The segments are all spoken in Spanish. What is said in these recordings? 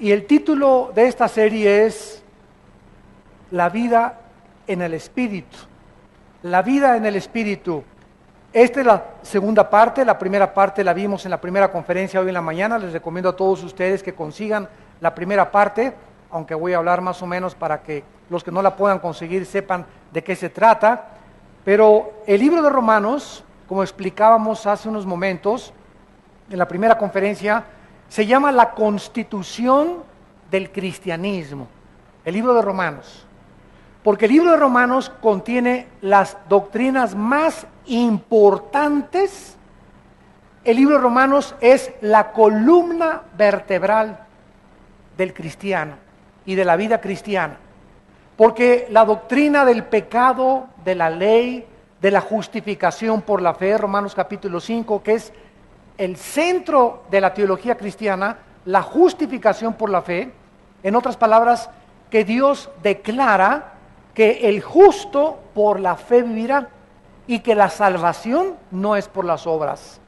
Y el título de esta serie es La vida en el Espíritu. La vida en el Espíritu. Esta es la segunda parte. La primera parte la vimos en la primera conferencia hoy en la mañana. Les recomiendo a todos ustedes que consigan la primera parte, aunque voy a hablar más o menos para que los que no la puedan conseguir sepan de qué se trata. Pero el libro de Romanos, como explicábamos hace unos momentos en la primera conferencia, se llama la Constitución del Cristianismo, el libro de Romanos. Porque el libro de Romanos contiene las doctrinas más importantes. El libro de Romanos es la columna vertebral del cristiano y de la vida cristiana. Porque la doctrina del pecado, de la ley, de la justificación por la fe, Romanos capítulo 5, que es el centro de la teología cristiana, la justificación por la fe, en otras palabras, que Dios declara que el justo por la fe vivirá y que la salvación no es por las obras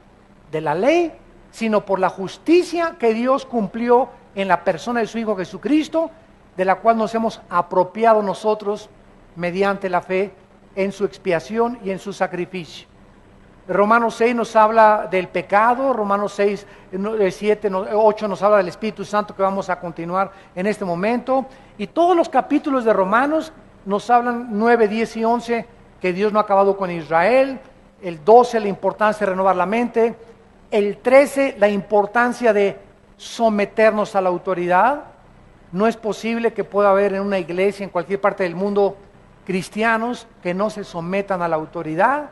de la ley, sino por la justicia que Dios cumplió en la persona de su Hijo Jesucristo, de la cual nos hemos apropiado nosotros mediante la fe en su expiación y en su sacrificio. Romanos 6 nos habla del pecado, Romanos 6, 7, 8 nos habla del Espíritu Santo, que vamos a continuar en este momento, y todos los capítulos de Romanos nos hablan 9, 10 y 11 que Dios no ha acabado con Israel, el 12 la importancia de renovar la mente, el 13 la importancia de someternos a la autoridad. No es posible que pueda haber en una iglesia en cualquier parte del mundo cristianos que no se sometan a la autoridad.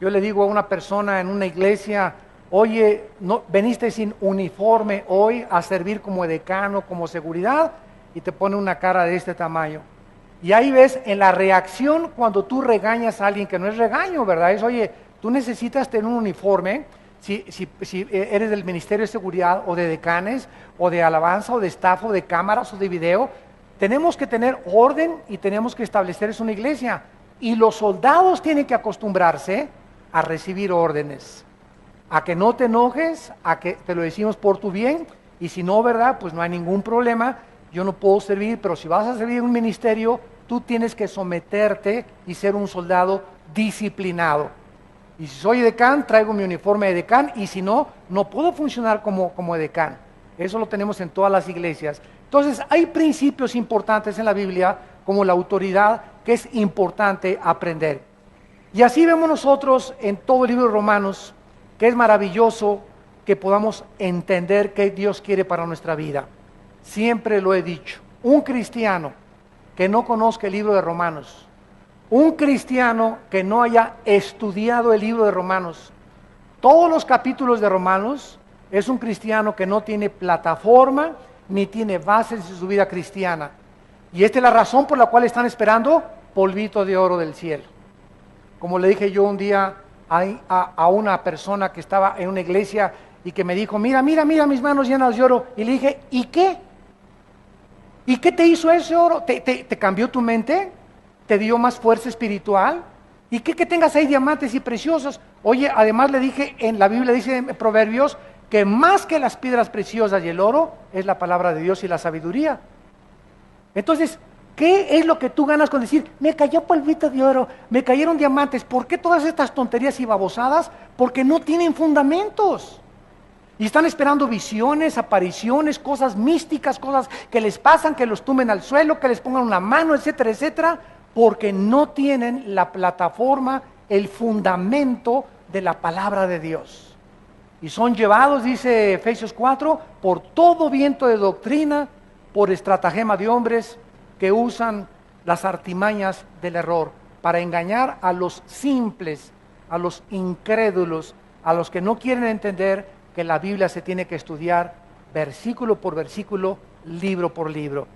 Yo le digo a una persona en una iglesia, oye, ¿no veniste sin uniforme hoy a servir como decano, como seguridad? Y te pone una cara de este tamaño. Y ahí ves en la reacción cuando tú regañas a alguien, que no es regaño, ¿verdad? Es, oye, tú necesitas tener un uniforme, si eres del Ministerio de Seguridad o de decanes, o de alabanza, o de staff, o de cámaras, o de video, tenemos que tener orden y tenemos que establecer eso en una iglesia. Y los soldados tienen que acostumbrarse a recibir órdenes, a que no te enojes, a que te lo decimos por tu bien, y si no, ¿verdad? Pues no hay ningún problema, yo no puedo servir, pero si vas a servir en un ministerio, tú tienes que someterte y ser un soldado disciplinado. Y si soy decán, traigo mi uniforme de decán, y si no, no puedo funcionar como decán. Eso lo tenemos en todas las iglesias. Entonces, hay principios importantes en la Biblia, como la autoridad, que es importante aprender. Y así vemos nosotros en todo el libro de Romanos, que es maravilloso que podamos entender qué Dios quiere para nuestra vida. Siempre lo he dicho, un cristiano que no conozca el libro de Romanos, un cristiano que no haya estudiado el libro de Romanos, todos los capítulos de Romanos, es un cristiano que no tiene plataforma ni tiene bases en su vida cristiana. Y esta es la razón por la cual están esperando polvito de oro del cielo. Como le dije yo un día a una persona que estaba en una iglesia y que me dijo, mira mis manos llenas de oro. Y le dije, ¿y qué? ¿Y qué te hizo ese oro? ¿Te cambió tu mente? ¿Te dio más fuerza espiritual? ¿Y qué que tengas ahí diamantes y preciosos? Oye, además le dije, en la Biblia dice en Proverbios, que más que las piedras preciosas y el oro, es la palabra de Dios y la sabiduría. Entonces, ¿qué es lo que tú ganas con decir, me cayó polvito de oro, me cayeron diamantes? ¿Por qué todas estas tonterías y babosadas? Porque no tienen fundamentos. Y están esperando visiones, apariciones, cosas místicas, cosas que les pasan, que los tumben al suelo, que les pongan una mano, etcétera, etcétera, porque no tienen la plataforma, el fundamento de la palabra de Dios. Y son llevados, dice Efesios 4, por todo viento de doctrina, por estratagema de hombres que usan las artimañas del error para engañar a los simples, a los incrédulos, a los que no quieren entender que la Biblia se tiene que estudiar versículo por versículo, libro por libro.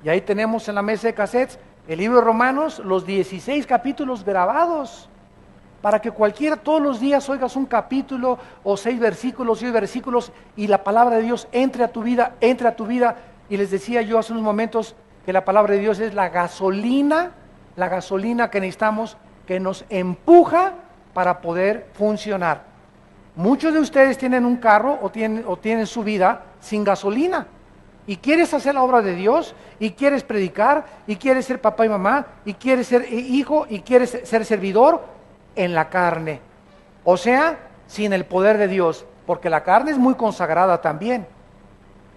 Y ahí tenemos en la mesa de cassettes el libro de Romanos, los 16 capítulos grabados, para que cualquiera todos los días oigas un capítulo o 6 versículos y la palabra de Dios entre a tu vida. Y les decía yo hace unos momentos que la palabra de Dios es la gasolina que necesitamos, que nos empuja para poder funcionar. Muchos de ustedes tienen un carro o tienen su vida sin gasolina. y quieres hacer la obra de Dios, y quieres predicar, y quieres ser papá y mamá, y quieres ser hijo, y quieres ser servidor en la carne. O sea, sin el poder de Dios, porque la carne es muy consagrada también.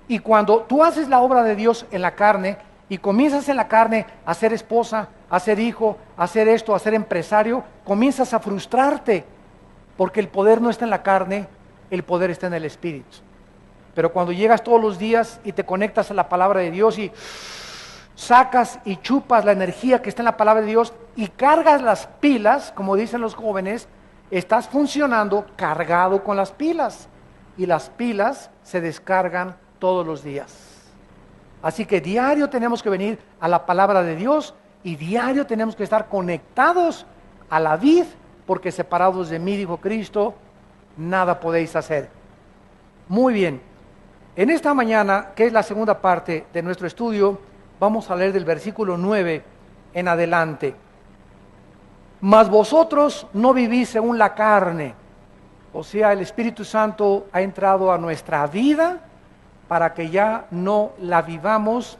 Y cuando tú haces la obra de Dios en la carne, y comienzas en la carne a ser esposa, a ser hijo, a ser esto, a ser empresario, comienzas a frustrarte, porque el poder no está en la carne, el poder está en el Espíritu. Pero cuando llegas todos los días y te conectas a la palabra de Dios y sacas y chupas la energía que está en la palabra de Dios y cargas las pilas, como dicen los jóvenes, estás funcionando cargado con las pilas, y las pilas se descargan todos los días. Así que diario tenemos que venir a la palabra de Dios, y diario tenemos que estar conectados a la vid, porque separados de mí, dijo Cristo, nada podéis hacer. Muy bien, en esta mañana, que es la segunda parte de nuestro estudio, vamos a leer del versículo 9 en adelante. Mas vosotros no vivís según la carne, o sea, el Espíritu Santo ha entrado a nuestra vida para que ya no la vivamos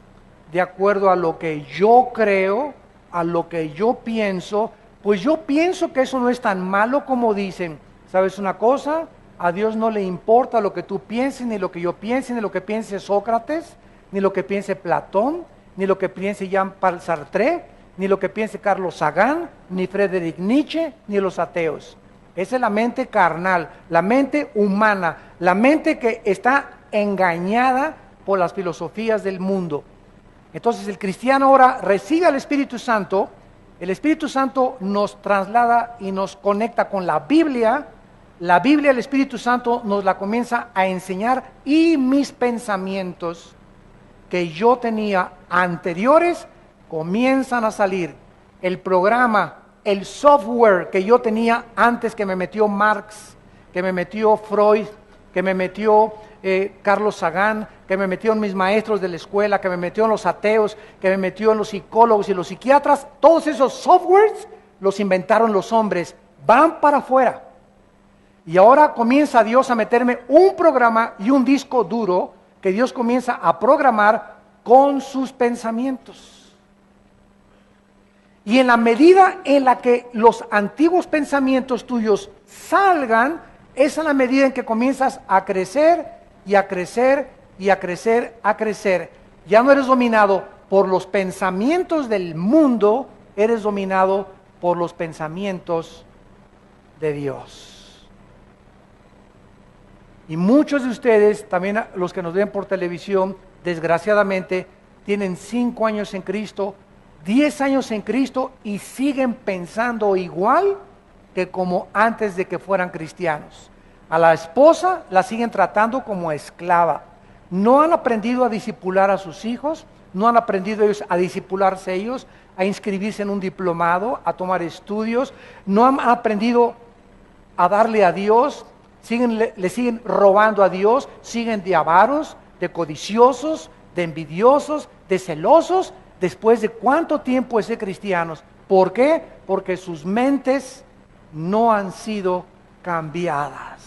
de acuerdo a lo que yo creo, a lo que yo pienso. Pues yo pienso que eso no es tan malo como dicen. ¿Sabes una cosa? A Dios no le importa lo que tú pienses, ni lo que yo piense, ni lo que piense Sócrates, ni lo que piense Platón, ni lo que piense Jean-Paul Sartre, ni lo que piense Carlos Sagan, ni Friedrich Nietzsche, ni los ateos. Esa es la mente carnal, la mente humana, la mente que está engañada por las filosofías del mundo. Entonces el cristiano ahora recibe al Espíritu Santo. El Espíritu Santo nos traslada y nos conecta con la Biblia. La Biblia, el Espíritu Santo nos la comienza a enseñar, y mis pensamientos que yo tenía anteriores comienzan a salir. El programa, el software que yo tenía antes, que me metió Marx, que me metió Freud, que me metió Carlos Sagan, que me metió en mis maestros de la escuela, que me metió en los ateos, que me metió en los psicólogos y los psiquiatras, todos esos softwares los inventaron los hombres, van para afuera. Y ahora comienza Dios a meterme un programa y un disco duro que Dios comienza a programar con sus pensamientos. Y en la medida en la que los antiguos pensamientos tuyos salgan, esa es la medida en que comienzas a crecer y a crecer y a crecer, a crecer. Ya no eres dominado por los pensamientos del mundo, eres dominado por los pensamientos de Dios. Y muchos de ustedes, también los que nos ven por televisión, desgraciadamente, tienen 5 años en Cristo, 10 años en Cristo, y siguen pensando igual que como antes de que fueran cristianos. A la esposa la siguen tratando como esclava. No han aprendido a discipular a sus hijos, no han aprendido ellos a discipularse ellos, a inscribirse en un diplomado, a tomar estudios, no han aprendido a darle a Dios, le siguen robando a Dios, siguen de avaros, de codiciosos, de envidiosos, de celosos, después de cuánto tiempo de ser cristianos. ¿Por qué? Porque sus mentes no han sido cambiadas.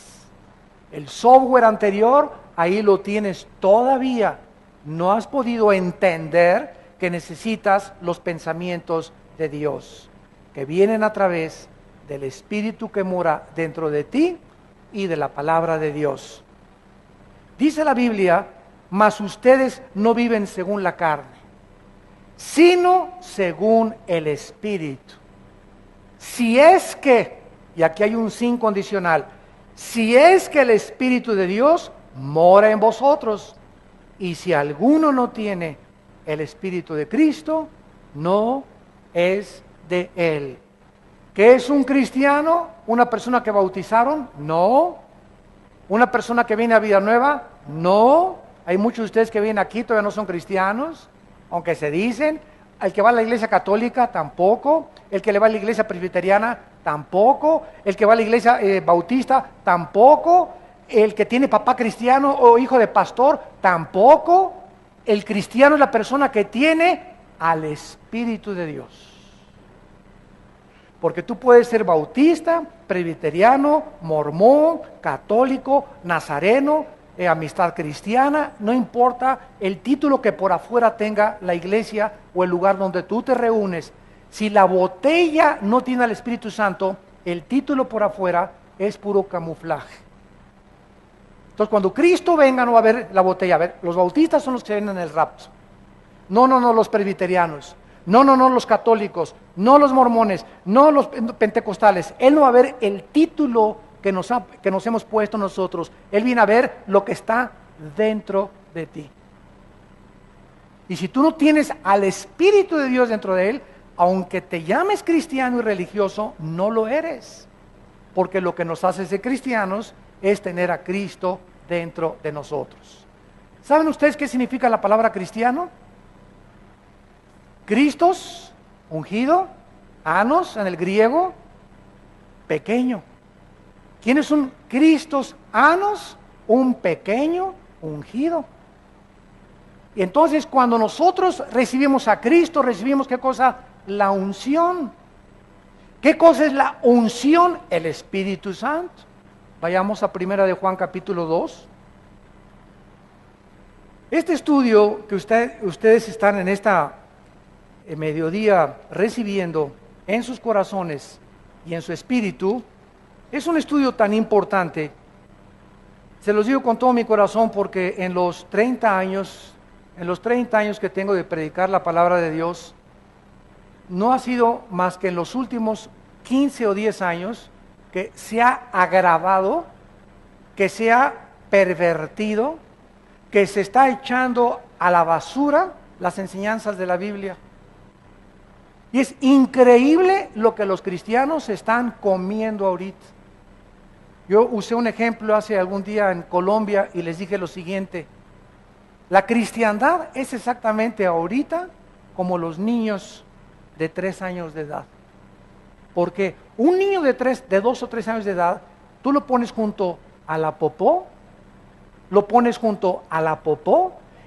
El software anterior, ahí lo tienes todavía. No has podido entender que necesitas los pensamientos de Dios, que vienen a través del Espíritu que mora dentro de ti y de la palabra de Dios. Dice la Biblia, mas ustedes no viven según la carne, sino según el Espíritu. Si es que, y aquí hay un sin condicional, si es que el Espíritu de Dios mora en vosotros, y si alguno no tiene el Espíritu de Cristo, no es de Él. ¿Qué es un cristiano? ¿Una persona que bautizaron? No. ¿Una persona que viene a vida nueva? No. Hay muchos de ustedes que vienen aquí, todavía no son cristianos, aunque se dicen. El que va a la iglesia católica, tampoco. El que le va a la iglesia presbiteriana, tampoco. El que va a la iglesia bautista, tampoco. El que tiene papá cristiano o hijo de pastor, tampoco. El cristiano es la persona que tiene al Espíritu de Dios. Porque tú puedes ser bautista, presbiteriano, mormón, católico, nazareno, amistad cristiana, no importa el título que por afuera tenga la iglesia o el lugar donde tú te reúnes. Si la botella no tiene al Espíritu Santo, el título por afuera es puro camuflaje. Entonces, cuando Cristo venga, no va a haber la botella. A ver, los bautistas son los que ven en el rapto. No, los presbiterianos. No, los católicos. No los mormones. No los pentecostales. Él no va a ver el título que nos hemos puesto nosotros. Él viene a ver lo que está dentro de ti. Y si tú no tienes al Espíritu de Dios dentro de él, aunque te llames cristiano y religioso, no lo eres. Porque lo que nos hace ser cristianos es tener a Cristo dentro de nosotros. ¿Saben ustedes qué significa la palabra cristiano? Cristos, ungido, anos en el griego, pequeño. ¿Quién es un Cristos anos? Un pequeño ungido. Y entonces cuando nosotros recibimos a Cristo, recibimos ¿qué cosa? La unción. ¿Qué cosa es la unción? El Espíritu Santo. Vayamos a 1 de Juan capítulo 2. Este estudio que ustedes están en esta mediodía recibiendo en sus corazones y en su espíritu, es un estudio tan importante. Se los digo con todo mi corazón porque en los 30 años que tengo de predicar la palabra de Dios, no ha sido más que en los últimos 15 o 10 años que se ha agravado, que se ha pervertido, que se está echando a la basura las enseñanzas de la Biblia. Y es increíble lo que los cristianos están comiendo ahorita. Yo usé un ejemplo hace algún día en Colombia y les dije lo siguiente: la cristiandad es exactamente ahorita como los niños de 3 años de edad. Porque un niño de 2 o 3 años de edad, tú lo pones junto a la popó,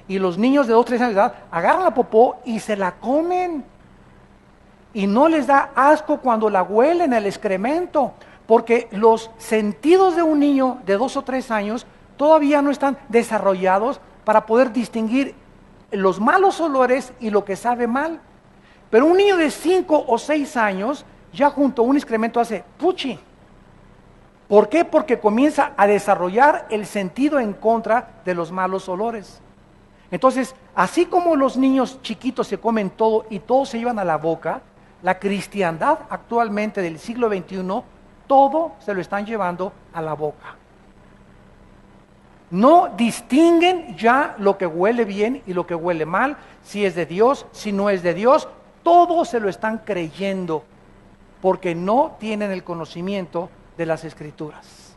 y los niños de 2 o 3 años de edad agarran la popó y se la comen. Y no les da asco cuando la huelen, el excremento, porque los sentidos de un niño de 2 o 3 años todavía no están desarrollados para poder distinguir los malos olores y lo que sabe mal. Pero un niño de 5 o 6 años ya junto a un excremento hace puchi. ¿Por qué? Porque comienza a desarrollar el sentido en contra de los malos olores. Entonces, así como los niños chiquitos se comen todo y todo se llevan a la boca, la cristiandad actualmente del siglo XXI, todo se lo están llevando a la boca. No distinguen ya lo que huele bien y lo que huele mal, si es de Dios, si no es de Dios, todo se lo están creyendo, porque no tienen el conocimiento de las Escrituras.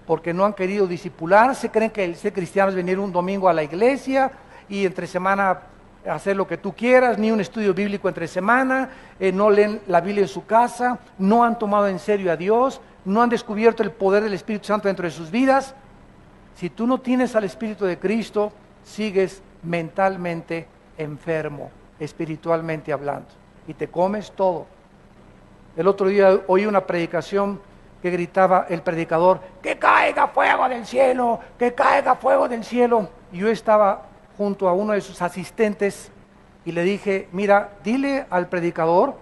Porque no han querido discipularse, creen que el ser cristiano es venir un domingo a la iglesia y entre semana hacer lo que tú quieras, ni un estudio bíblico entre semana, no leen la Biblia en su casa, no han tomado en serio a Dios, no han descubierto el poder del Espíritu Santo dentro de sus vidas. Si tú no tienes al Espíritu de Cristo, sigues mentalmente enfermo, espiritualmente hablando, y te comes todo. El otro día oí una predicación que gritaba el predicador: ¡que caiga fuego del cielo! ¡Que caiga fuego del cielo! Y yo estaba junto a uno de sus asistentes y le dije: mira, dile al predicador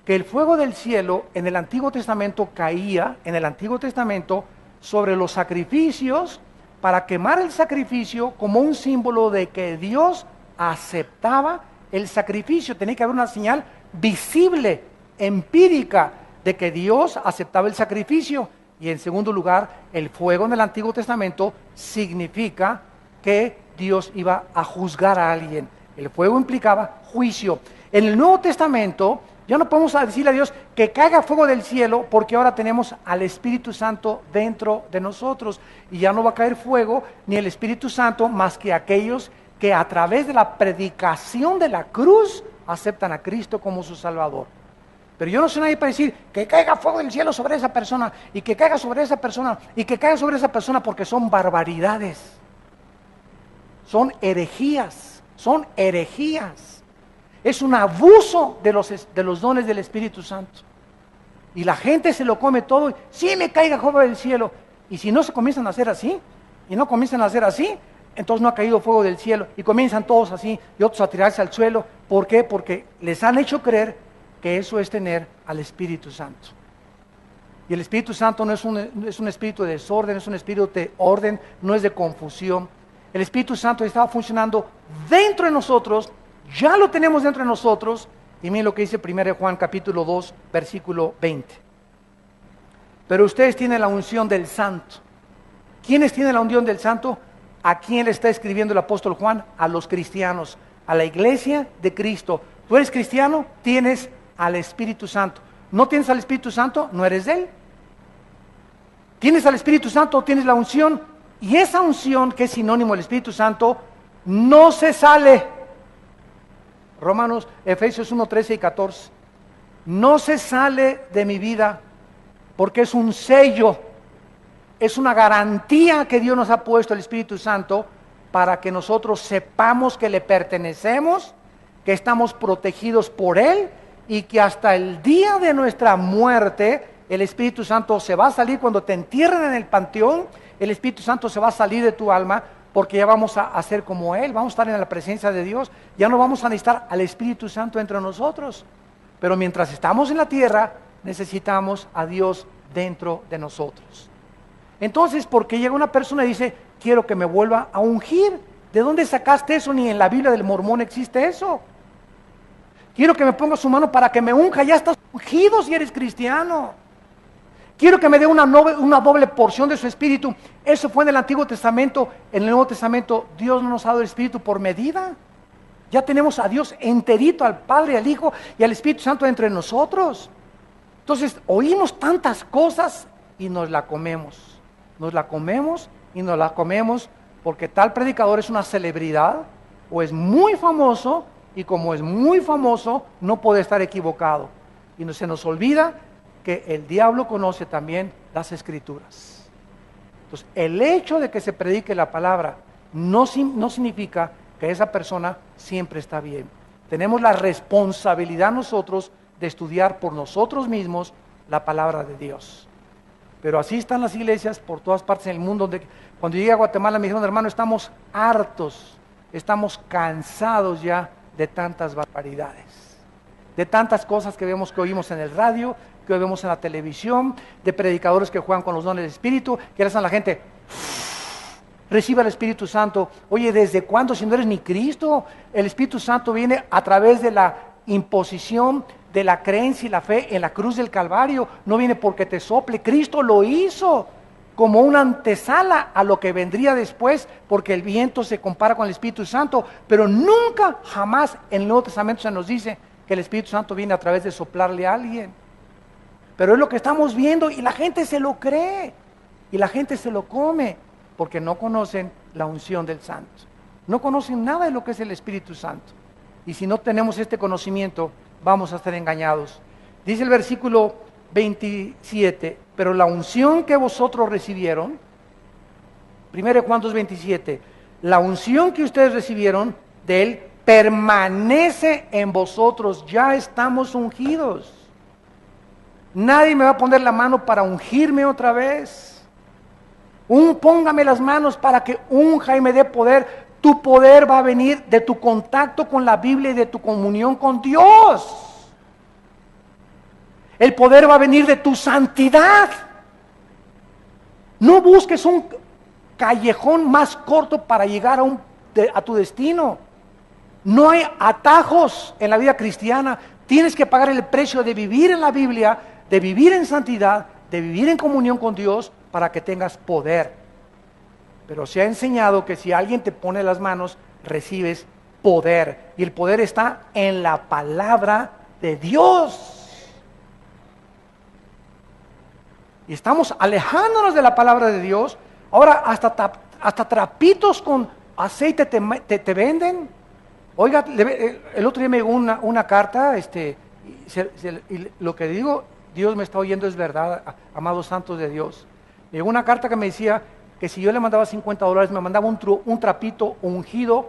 que el fuego del cielo en el Antiguo Testamento caía, en el Antiguo Testamento, sobre los sacrificios, para quemar el sacrificio como un símbolo de que Dios aceptaba el sacrificio. Tenía que haber una señal visible, empírica, de que Dios aceptaba el sacrificio. Y en segundo lugar, el fuego en el Antiguo Testamento significa que Dios iba a juzgar a alguien. El fuego implicaba juicio. En el Nuevo Testamento ya no podemos decirle a Dios que caiga fuego del cielo, porque ahora tenemos al Espíritu Santo dentro de nosotros, y ya no va a caer fuego ni el Espíritu Santo más que aquellos que a través de la predicación de la cruz aceptan a Cristo como su Salvador. Pero yo no soy nadie para decir que caiga fuego del cielo sobre esa persona, y que caiga sobre esa persona, y que caiga sobre esa persona, porque son barbaridades, son herejías, es un abuso de los dones del Espíritu Santo. Y la gente se lo come todo, sí me caiga fuego del cielo, y si no se comienzan a hacer así, y no comienzan a hacer así, entonces no ha caído fuego del cielo, y comienzan todos así, y otros a tirarse al suelo. ¿Por qué? Porque les han hecho creer que eso es tener al Espíritu Santo. Y el Espíritu Santo no es un espíritu de desorden, es un espíritu de orden, no es de confusión. El Espíritu Santo estaba funcionando dentro de nosotros, ya lo tenemos dentro de nosotros, y miren lo que dice 1 Juan capítulo 2, versículo 20. Pero ustedes tienen la unción del Santo. ¿Quiénes tienen la unción del Santo? ¿A quién le está escribiendo el apóstol Juan? A los cristianos, a la iglesia de Cristo. ¿Tú eres cristiano? Tienes al Espíritu Santo. ¿No tienes al Espíritu Santo? No eres de Él. ¿Tienes al Espíritu Santo? Tienes la unción. Y esa unción, que es sinónimo del Espíritu Santo, no se sale. Efesios 1, 13 y 14. No se sale de mi vida porque es un sello, es una garantía que Dios nos ha puesto el Espíritu Santo para que nosotros sepamos que le pertenecemos, que estamos protegidos por Él y que hasta el día de nuestra muerte el Espíritu Santo se va a salir cuando te entierren en el panteón. El Espíritu Santo se va a salir de tu alma porque ya vamos a ser como Él, vamos a estar en la presencia de Dios, ya no vamos a necesitar al Espíritu Santo entre nosotros. Pero mientras estamos en la tierra, necesitamos a Dios dentro de nosotros. Entonces, ¿por qué llega una persona y dice, quiero que me vuelva a ungir? ¿De dónde sacaste eso? Ni en la Biblia del Mormón existe eso. Quiero que me ponga su mano para que me unja, ya estás ungido si eres cristiano. Quiero que me dé una doble porción de su Espíritu. Eso fue en el Antiguo Testamento. En el Nuevo Testamento, Dios no nos ha dado el Espíritu por medida. Ya tenemos a Dios enterito, al Padre, al Hijo y al Espíritu Santo entre nosotros. Entonces, oímos tantas cosas y nos la comemos. Nos la comemos y nos la comemos porque tal predicador es una celebridad o es muy famoso, y como es muy famoso, no puede estar equivocado. Y se nos olvida que el diablo conoce también las Escrituras. Entonces, el hecho de que se predique la palabra no significa que esa persona siempre está bien. Tenemos la responsabilidad nosotros de estudiar por nosotros mismos la palabra de Dios. Pero así están las iglesias por todas partes en el mundo. Cuando llegué a Guatemala me dijeron, hermano, estamos hartos, estamos cansados ya de tantas barbaridades, de tantas cosas que oímos en el radio, que vemos en la televisión, de predicadores que juegan con los dones del Espíritu, que le hacen a la gente, reciba el Espíritu Santo. Oye, ¿desde cuándo si no eres ni Cristo? El Espíritu Santo viene a través de la imposición de la creencia y la fe en la cruz del Calvario, no viene porque te sople. Cristo lo hizo como una antesala a lo que vendría después, porque el viento se compara con el Espíritu Santo, pero nunca, jamás en el Nuevo Testamento se nos dice que el Espíritu Santo viene a través de soplarle a alguien. Pero es lo que estamos viendo y la gente se lo cree y la gente se lo come porque no conocen la unción del Santo, no conocen nada de lo que es el Espíritu Santo. Y si no tenemos este conocimiento, vamos a estar engañados. Dice el versículo 27, pero la unción que vosotros recibieron, 1 Juan 2:27, la unción que ustedes recibieron de Él permanece en vosotros, ya estamos ungidos. Nadie me va a poner la mano para ungirme otra vez. Póngame las manos para que unja y me dé poder. Tu poder va a venir de tu contacto con la Biblia y de tu comunión con Dios. El poder va a venir de tu santidad. No busques un callejón más corto para llegar a tu destino. No hay atajos en la vida cristiana. Tienes que pagar el precio de vivir en la Biblia, de vivir en santidad, de vivir en comunión con Dios para que tengas poder. Pero se ha enseñado que si alguien te pone las manos, recibes poder. Y el poder está en la palabra de Dios. Y estamos alejándonos de la palabra de Dios. Ahora hasta trapitos con aceite te venden. Oiga, el otro día me llegó una carta, y lo que digo, Dios me está oyendo, es verdad, amados santos de Dios. Me llegó una carta que me decía que si yo le mandaba $50, me mandaba un trapito ungido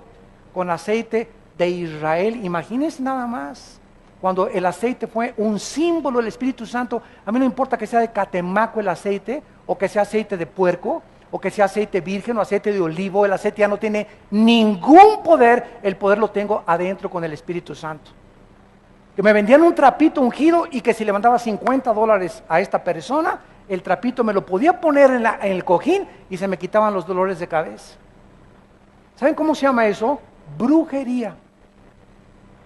con aceite de Israel. Imagínense nada más, cuando el aceite fue un símbolo del Espíritu Santo. A mí no importa que sea de Catemaco el aceite, o que sea aceite de puerco, o que sea aceite virgen o aceite de olivo. El aceite ya no tiene ningún poder, el poder lo tengo adentro con el Espíritu Santo. Que me vendían un trapito ungido y que si le mandaba $50 a esta persona, el trapito me lo podía poner en el cojín y se me quitaban los dolores de cabeza. ¿Saben cómo se llama eso? Brujería.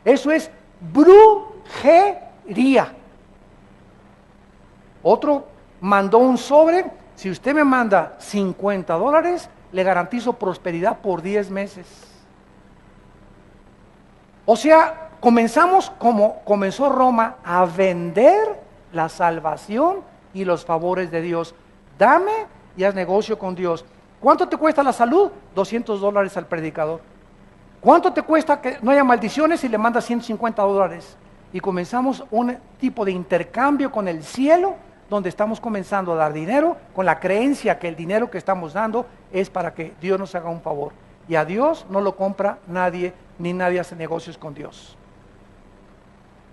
Eso es brujería. Otro mandó un sobre: si usted me manda $50, le garantizo prosperidad por 10 meses. O sea, comenzamos como comenzó Roma, a vender la salvación y los favores de Dios. Dame y haz negocio con Dios. ¿Cuánto te cuesta la salud? $200 al predicador. ¿Cuánto te cuesta que no haya maldiciones y le mandas $150? Y comenzamos un tipo de intercambio con el cielo, donde estamos comenzando a dar dinero con la creencia que el dinero que estamos dando es para que Dios nos haga un favor. Y a Dios no lo compra nadie, ni nadie hace negocios con Dios.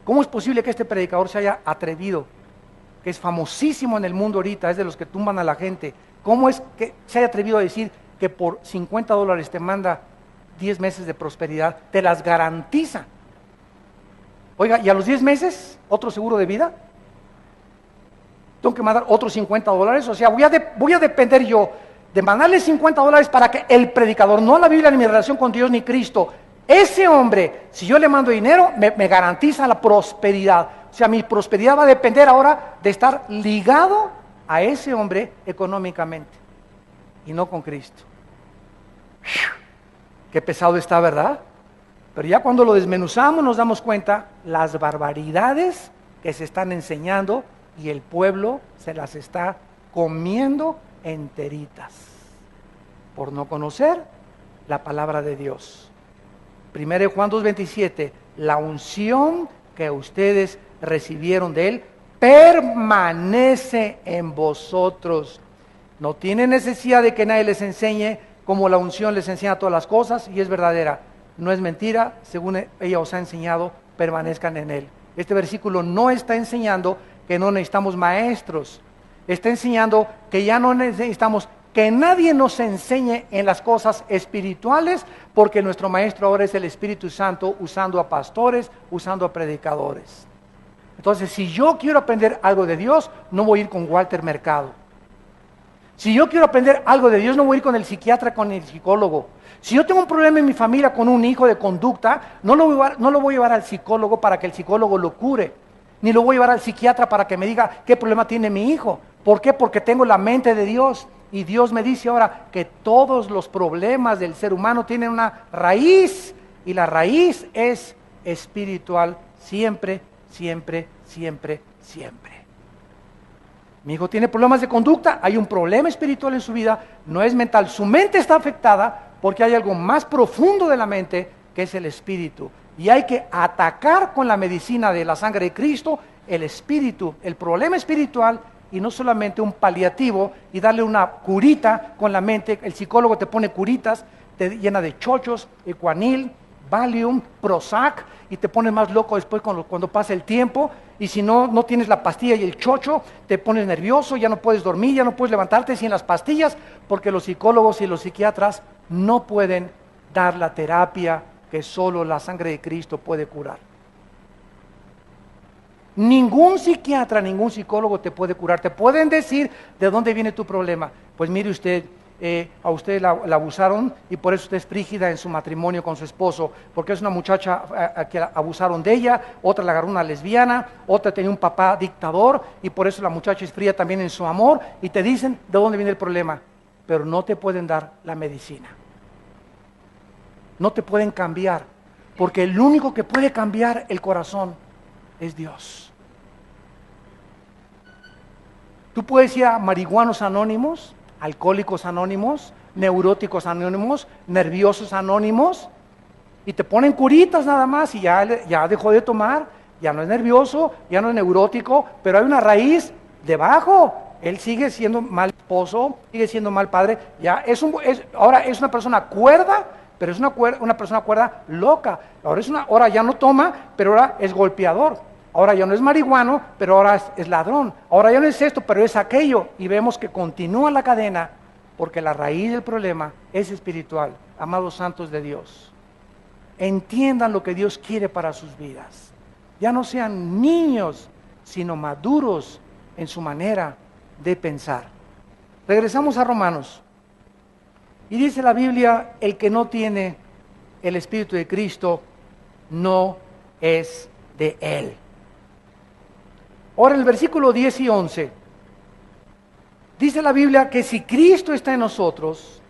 ¿Cómo es posible que este predicador se haya atrevido, que es famosísimo en el mundo ahorita, es de los que tumban a la gente? ¿Cómo es que se haya atrevido a decir que por $50 te manda 10 meses de prosperidad, te las garantiza? Oiga, ¿y a los 10 meses otro seguro de vida? Tengo que mandar otros $50, o sea, voy a depender yo de mandarle $50 para que el predicador, no la Biblia ni mi relación con Dios ni Cristo, ese hombre, si yo le mando dinero, me garantiza la prosperidad. O sea, mi prosperidad va a depender ahora de estar ligado a ese hombre económicamente y no con Cristo. Qué pesado está, ¿verdad? Pero ya cuando lo desmenuzamos nos damos cuenta las barbaridades que se están enseñando y el pueblo se las está comiendo enteritas por no conocer la palabra de Dios. 1 Juan 2:27, la unción que ustedes recibieron de Él permanece en vosotros. No tienen necesidad de que nadie les enseñe, como la unción les enseña todas las cosas y es verdadera. No es mentira, según ella os ha enseñado, permanezcan en Él. Este versículo no está enseñando que no necesitamos maestros. Está enseñando que ya no necesitamos que nadie nos enseñe en las cosas espirituales, porque nuestro maestro ahora es el Espíritu Santo, usando a pastores, usando a predicadores. Entonces, si yo quiero aprender algo de Dios, no voy a ir con Walter Mercado. Si yo quiero aprender algo de Dios, no voy a ir con el psiquiatra, con el psicólogo. Si yo tengo un problema en mi familia con un hijo de conducta, no lo voy a llevar al psicólogo para que el psicólogo lo cure, ni lo voy a llevar al psiquiatra para que me diga qué problema tiene mi hijo. ¿Por qué? Porque tengo la mente de Dios. Y Dios me dice ahora que todos los problemas del ser humano tienen una raíz, y la raíz es espiritual, siempre, siempre, siempre, siempre. Mi hijo tiene problemas de conducta, hay un problema espiritual en su vida, no es mental, su mente está afectada porque hay algo más profundo de la mente que es el espíritu. Y hay que atacar con la medicina de la sangre de Cristo el espíritu, el problema espiritual, y no solamente un paliativo y darle una curita con la mente. El psicólogo te pone curitas, te llena de chochos, Equanil, Valium, Prozac, y te pones más loco después cuando pasa el tiempo. Y si no tienes la pastilla y el chocho, te pones nervioso, ya no puedes dormir, ya no puedes levantarte sin las pastillas, porque los psicólogos y los psiquiatras no pueden dar la terapia que solo la sangre de Cristo puede curar. Ningún psiquiatra, ningún psicólogo te puede curar. Te pueden decir de dónde viene tu problema. Pues mire usted, a usted la abusaron y por eso usted es frígida en su matrimonio con su esposo, porque es una muchacha que abusaron de ella, otra la agarró una lesbiana, otra tenía un papá dictador y por eso la muchacha es fría también en su amor, y te dicen de dónde viene el problema, pero no te pueden dar la medicina. No te pueden cambiar, porque el único que puede cambiar el corazón es Dios. Tú puedes ir a marihuanos anónimos, alcohólicos anónimos, neuróticos anónimos, nerviosos anónimos, y te ponen curitas nada más y ya dejó de tomar, ya no es nervioso, ya no es neurótico, pero hay una raíz debajo. Él sigue siendo mal esposo, sigue siendo mal padre, ahora es una persona cuerda, pero es una persona cuerda loca. Ahora ya no toma, pero ahora es golpeador. Ahora ya no es marihuano, pero ahora es ladrón. Ahora ya no es esto, pero es aquello. Y vemos que continúa la cadena porque la raíz del problema es espiritual, amados santos de Dios. Entiendan lo que Dios quiere para sus vidas. Ya no sean niños, sino maduros en su manera de pensar. Regresamos a Romanos. Y dice la Biblia, el que no tiene el Espíritu de Cristo no es de Él. Ahora el versículo 10 y 11, dice la Biblia que si Cristo está en nosotros,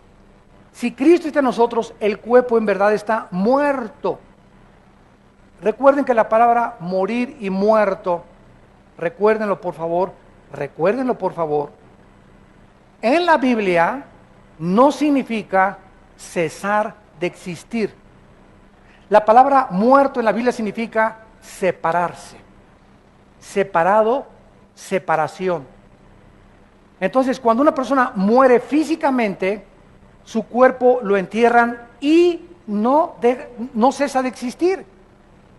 el cuerpo en verdad está muerto. Recuerden que la palabra morir y muerto, recuérdenlo por favor, en la Biblia no significa cesar de existir. La palabra muerto en la Biblia significa separarse, separado, separación. Entonces, cuando una persona muere físicamente, su cuerpo lo entierran y no cesa de existir.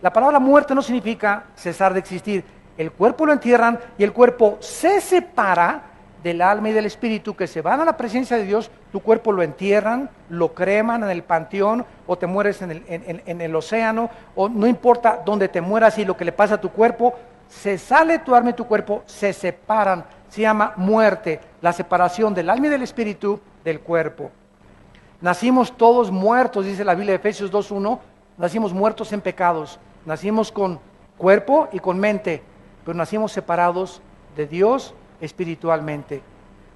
La palabra muerte no significa cesar de existir. El cuerpo lo entierran y el cuerpo se separa del alma y del espíritu, que se van a la presencia de Dios. Tu cuerpo lo entierran, lo creman en el panteón, o te mueres en el océano, o no importa dónde te mueras y lo que le pasa a tu cuerpo, se sale tu alma y tu cuerpo, se separan. Se llama muerte, la separación del alma y del espíritu del cuerpo. Nacimos todos muertos, dice la Biblia de Efesios 2:1, nacimos muertos en pecados, nacimos con cuerpo y con mente, pero nacimos separados de Dios espiritualmente.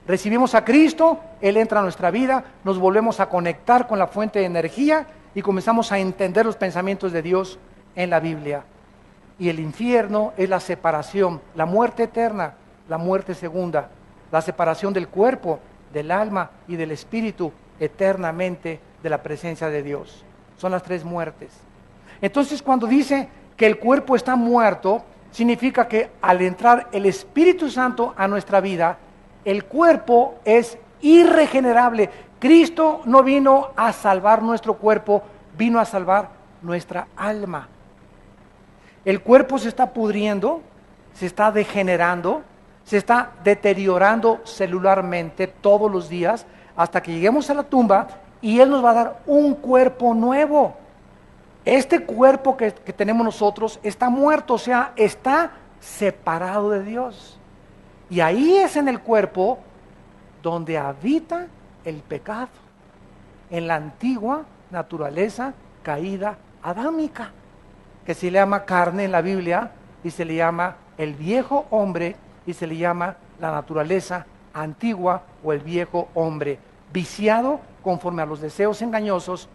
Recibimos a Cristo, Él entra a nuestra vida, nos volvemos a conectar con la fuente de energía y comenzamos a entender los pensamientos de Dios en la Biblia. Y el infierno es la separación, la muerte eterna, la muerte segunda, la separación del cuerpo, del alma y del espíritu eternamente de la presencia de Dios. Son las tres muertes. Entonces, cuando dice que el cuerpo está muerto, significa que al entrar el Espíritu Santo a nuestra vida, el cuerpo es irregenerable. Cristo no vino a salvar nuestro cuerpo, vino a salvar nuestra alma. El cuerpo se está pudriendo, se está degenerando, se está deteriorando celularmente todos los días hasta que lleguemos a la tumba y Él nos va a dar un cuerpo nuevo. Este cuerpo que tenemos nosotros está muerto, o sea, está separado de Dios. Y ahí es en el cuerpo donde habita el pecado, en la antigua naturaleza caída adámica, que se le llama carne en la Biblia y se le llama el viejo hombre y se le llama la naturaleza antigua o el viejo hombre, viciado conforme a los deseos engañosos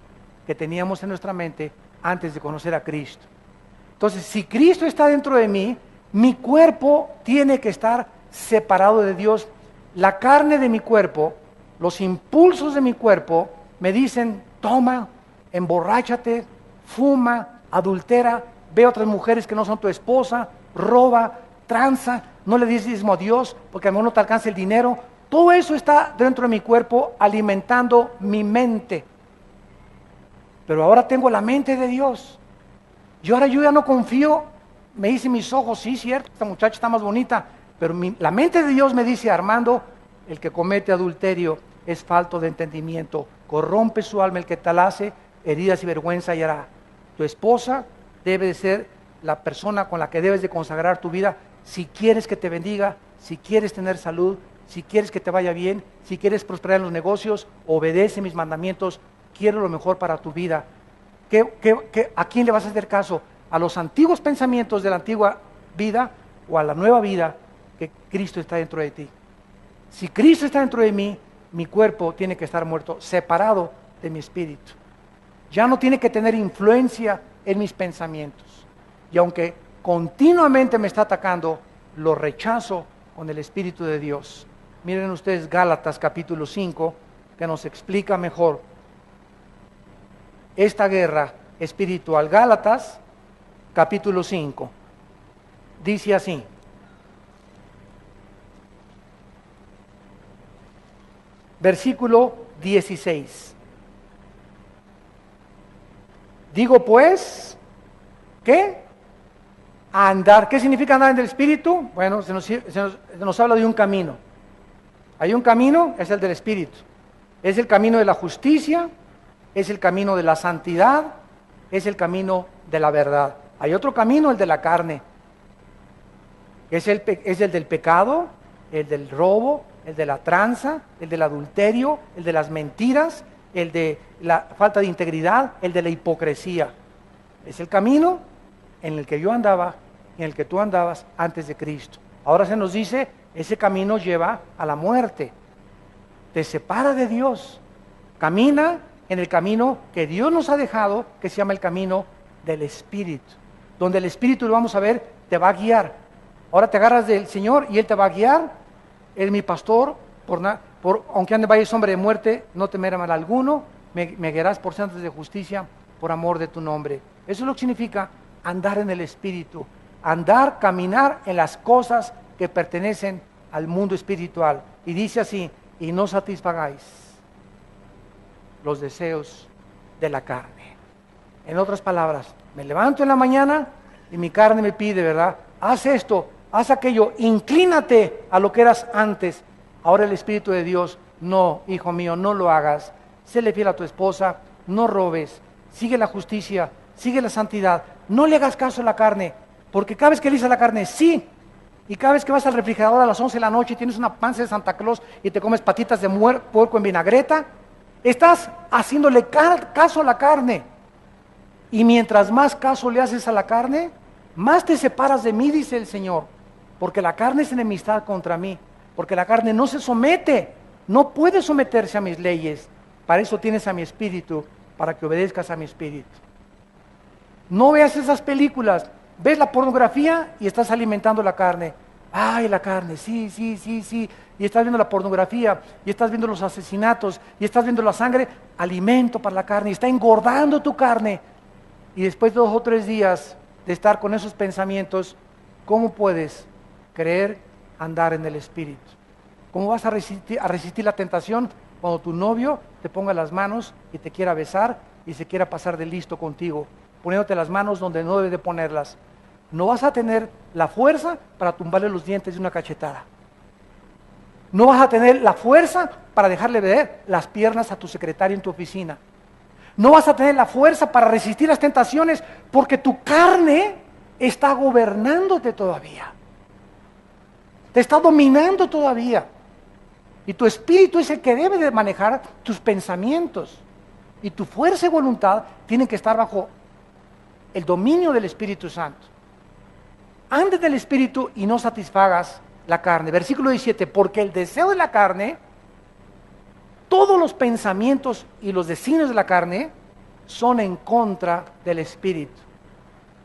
que teníamos en nuestra mente antes de conocer a Cristo. Entonces, si Cristo está dentro de mí, mi cuerpo tiene que estar separado de Dios. La carne de mi cuerpo, los impulsos de mi cuerpo me dicen: toma, emborráchate, fuma, adultera, ve a otras mujeres que no son tu esposa, roba, tranza, no le des diezmo a Dios porque a lo mejor no te alcanza el dinero. Todo eso está dentro de mi cuerpo alimentando mi mente. Pero ahora tengo la mente de Dios. Y ahora yo ya no confío. Me dicen mis ojos: sí, cierto, esta muchacha está más bonita. Pero la mente de Dios me dice: Armando, el que comete adulterio es falto de entendimiento. Corrompe su alma el que tal hace, heridas y vergüenza hallará. Tu esposa debe de ser la persona con la que debes de consagrar tu vida. Si quieres que te bendiga, si quieres tener salud, si quieres que te vaya bien, si quieres prosperar en los negocios, obedece mis mandamientos. Quiero lo mejor para tu vida. ¿A quién le vas a hacer caso? ¿A los antiguos pensamientos de la antigua vida o a la nueva vida que Cristo está dentro de ti? Si Cristo está dentro de mí, mi cuerpo tiene que estar muerto, separado de mi espíritu. Ya no tiene que tener influencia en mis pensamientos. Y aunque continuamente me está atacando, lo rechazo con el Espíritu de Dios. Miren ustedes Gálatas capítulo 5, que nos explica mejor esta guerra espiritual. Gálatas capítulo 5 dice así: versículo 16. Digo pues, ¿qué? Andar. ¿Qué significa andar en el Espíritu? Bueno, se nos habla de un camino. Hay un camino, es el del Espíritu. Es el camino de la justicia, es el camino de la santidad, es el camino de la verdad. Hay otro camino, el de la carne. Es el del pecado, el del robo, el de la tranza, el del adulterio, el de las mentiras, el de la falta de integridad, el de la hipocresía. Es el camino en el que yo andaba, en el que tú andabas antes de Cristo. Ahora se nos dice, ese camino lleva a la muerte. Te separa de Dios. Camina en el camino que Dios nos ha dejado, que se llama el camino del Espíritu. Donde el Espíritu, lo vamos a ver, te va a guiar. Ahora te agarras del Señor y Él te va a guiar. Él es mi pastor, aunque ande valle sombra de muerte, no temeré mal alguno. Me guiarás por sendas de justicia, por amor de tu nombre. Eso es lo que significa andar en el Espíritu. Andar, caminar en las cosas que pertenecen al mundo espiritual. Y dice así, y no satisfagáis los deseos de la carne. En otras palabras, me levanto en la mañana y mi carne me pide, ¿verdad? Haz esto, haz aquello, inclínate a lo que eras antes. Ahora el Espíritu de Dios, no, hijo mío, no lo hagas. Séle fiel a tu esposa, no robes, sigue la justicia, sigue la santidad, no le hagas caso a la carne, porque cada vez que le dices a la carne, sí, y cada vez que vas al refrigerador a las 11 de la noche y tienes una panza de Santa Claus y te comes patitas de puerco en vinagreta, estás haciéndole caso a la carne. Y mientras más caso le haces a la carne, más te separas de mí, dice el Señor, porque la carne es enemistad contra mí, porque la carne no se somete, no puede someterse a mis leyes. Para eso tienes a mi espíritu, para que obedezcas a mi espíritu. No veas esas películas, ves la pornografía y estás alimentando la carne. Ay, la carne, sí. Y estás viendo la pornografía, y estás viendo los asesinatos, y estás viendo la sangre, alimento para la carne, y está engordando tu carne. Y después de 2 o 3 días de estar con esos pensamientos, ¿cómo puedes creer andar en el Espíritu? ¿Cómo vas a resistir la tentación cuando tu novio te ponga las manos y te quiera besar y se quiera pasar de listo contigo, poniéndote las manos donde no debe de ponerlas? No vas a tener la fuerza para tumbarle los dientes de una cachetada. No vas a tener la fuerza para dejarle ver las piernas a tu secretario en tu oficina. No vas a tener la fuerza para resistir las tentaciones porque tu carne está gobernándote todavía. Te está dominando todavía. Y tu espíritu es el que debe de manejar tus pensamientos. Y tu fuerza y voluntad tienen que estar bajo el dominio del Espíritu Santo. Andes del Espíritu y no satisfagas la carne. Versículo 17, porque el deseo de la carne, todos los pensamientos y los designios de la carne son en contra del Espíritu.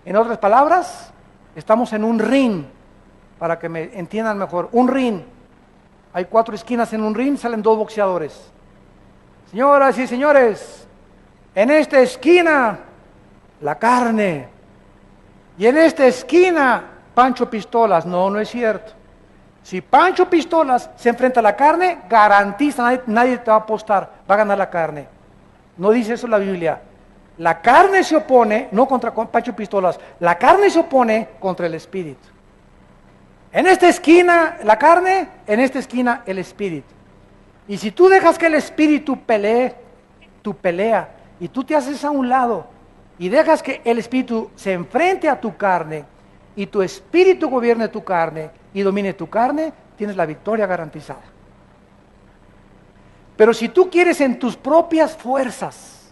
En otras palabras, estamos en un ring, para que me entiendan mejor, un ring. Hay 4 esquinas en un ring, salen 2 boxeadores. Señoras y señores, en esta esquina, la carne. Y en esta esquina, Pancho Pistolas. No es cierto. Si Pancho Pistolas se enfrenta a la carne, garantiza, nadie te va a apostar, va a ganar la carne. No dice eso la Biblia. La carne se opone, no contra Pancho Pistolas, la carne se opone contra el Espíritu. En esta esquina la carne, en esta esquina el Espíritu. Y si tú dejas que el Espíritu pelee tu pelea, y tú te haces a un lado, y dejas que el Espíritu se enfrente a tu carne, y tu Espíritu gobierne tu carne, y domine tu carne, tienes la victoria garantizada. Pero si tú quieres en tus propias fuerzas,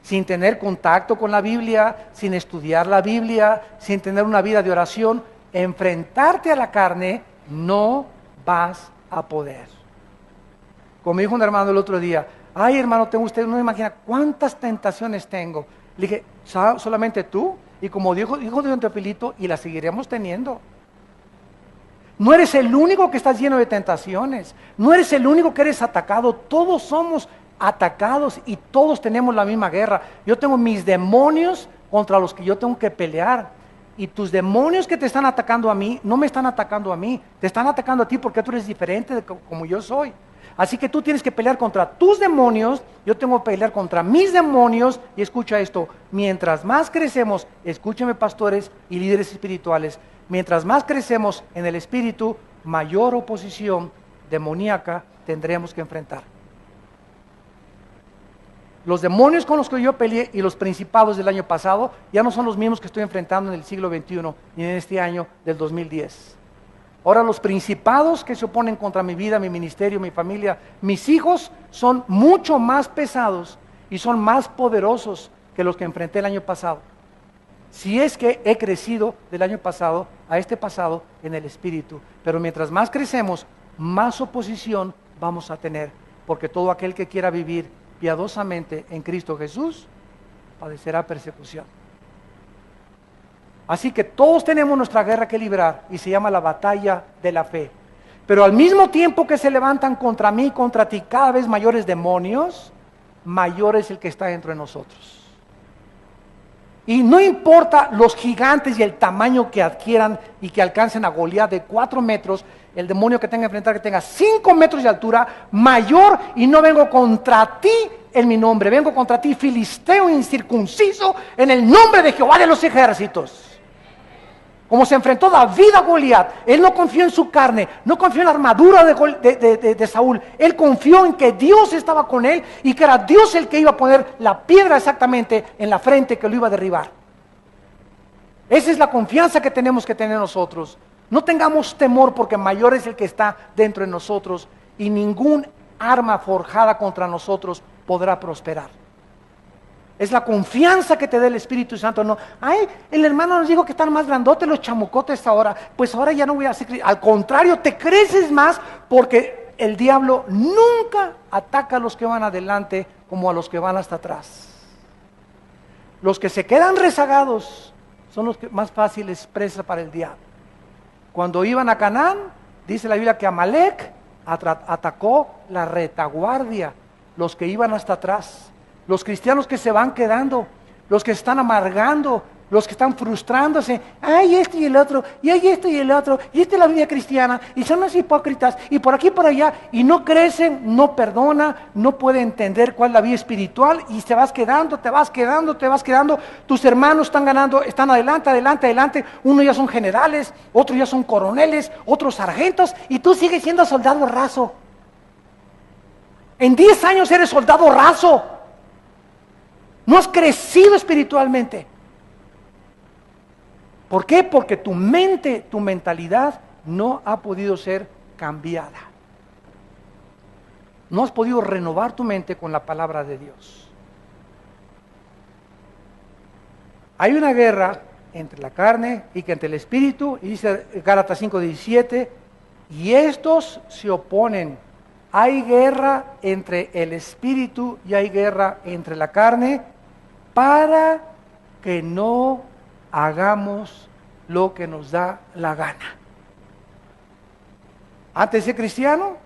sin tener contacto con la Biblia, sin estudiar la Biblia, sin tener una vida de oración, enfrentarte a la carne, no vas a poder. Como dijo un hermano el otro día, ay hermano, usted no imagina cuántas tentaciones tengo. Le dije, solamente tú, y como dijo Don Teofilito, y las seguiremos teniendo. No eres el único que estás lleno de tentaciones, no eres el único que eres atacado, todos somos atacados y todos tenemos la misma guerra. Yo tengo mis demonios contra los que yo tengo que pelear, y tus demonios que te están atacando a mí, no me están atacando a mí, te están atacando a ti porque tú eres diferente de como yo soy. Así que tú tienes que pelear contra tus demonios, yo tengo que pelear contra mis demonios, y escucha esto, mientras más crecemos, escúcheme pastores y líderes espirituales, mientras más crecemos en el Espíritu, mayor oposición demoníaca tendremos que enfrentar. Los demonios con los que yo peleé y los principados del año pasado ya no son los mismos que estoy enfrentando en el siglo XXI ni en este año del 2010. Ahora los principados que se oponen contra mi vida, mi ministerio, mi familia, mis hijos son mucho más pesados y son más poderosos que los que enfrenté el año pasado. Si es que he crecido del año pasado a este pasado en el espíritu. Pero mientras más crecemos, más oposición vamos a tener. Porque todo aquel que quiera vivir piadosamente en Cristo Jesús, padecerá persecución. Así que todos tenemos nuestra guerra que librar y se llama la batalla de la fe. Pero al mismo tiempo que se levantan contra mí, contra ti, cada vez mayores demonios, mayor es el que está dentro de nosotros. Y no importa los gigantes y el tamaño que adquieran y que alcancen a Goliat de 4 metros, el demonio que tenga que enfrentar que tenga 5 metros de altura, mayor, y no vengo contra ti en mi nombre, vengo contra ti filisteo incircunciso en el nombre de Jehová de los ejércitos. Como se enfrentó David a Goliat, él no confió en su carne, no confió en la armadura de Saúl, él confió en que Dios estaba con él y que era Dios el que iba a poner la piedra exactamente en la frente que lo iba a derribar. Esa es la confianza que tenemos que tener nosotros. No tengamos temor porque mayor es el que está dentro de nosotros y ningún arma forjada contra nosotros podrá prosperar. Es la confianza que te da el Espíritu Santo. No, ay, el hermano nos dijo que están más grandotes los chamucotes ahora. Pues ahora ya no voy a hacer. Al contrario, te creces más porque el diablo nunca ataca a los que van adelante como a los que van hasta atrás. Los que se quedan rezagados son los que más fáciles presa para el diablo. Cuando iban a Canaán, dice la Biblia que Amalek atacó la retaguardia, los que iban hasta atrás. Los cristianos que se van quedando, los que están amargando, los que están frustrándose, ay este y el otro, y hay esto y el otro, y esta es la vida cristiana, y son los hipócritas, y por aquí y por allá, y no crecen, no perdona, no puede entender cuál es la vida espiritual, y te vas quedando, tus hermanos están ganando, están adelante, unos ya son generales, otros ya son coroneles, otros sargentos, y tú sigues siendo soldado raso. En 10 años eres soldado raso. No has crecido espiritualmente. ¿Por qué? Porque tu mente, tu mentalidad no ha podido ser cambiada. No has podido renovar tu mente con la palabra de Dios. Hay una guerra entre la carne y entre el espíritu, y dice Gálatas 5:17, y estos se oponen. Hay guerra entre el espíritu y hay guerra entre la carne para que no hagamos lo que nos da la gana. Antes de ser cristiano,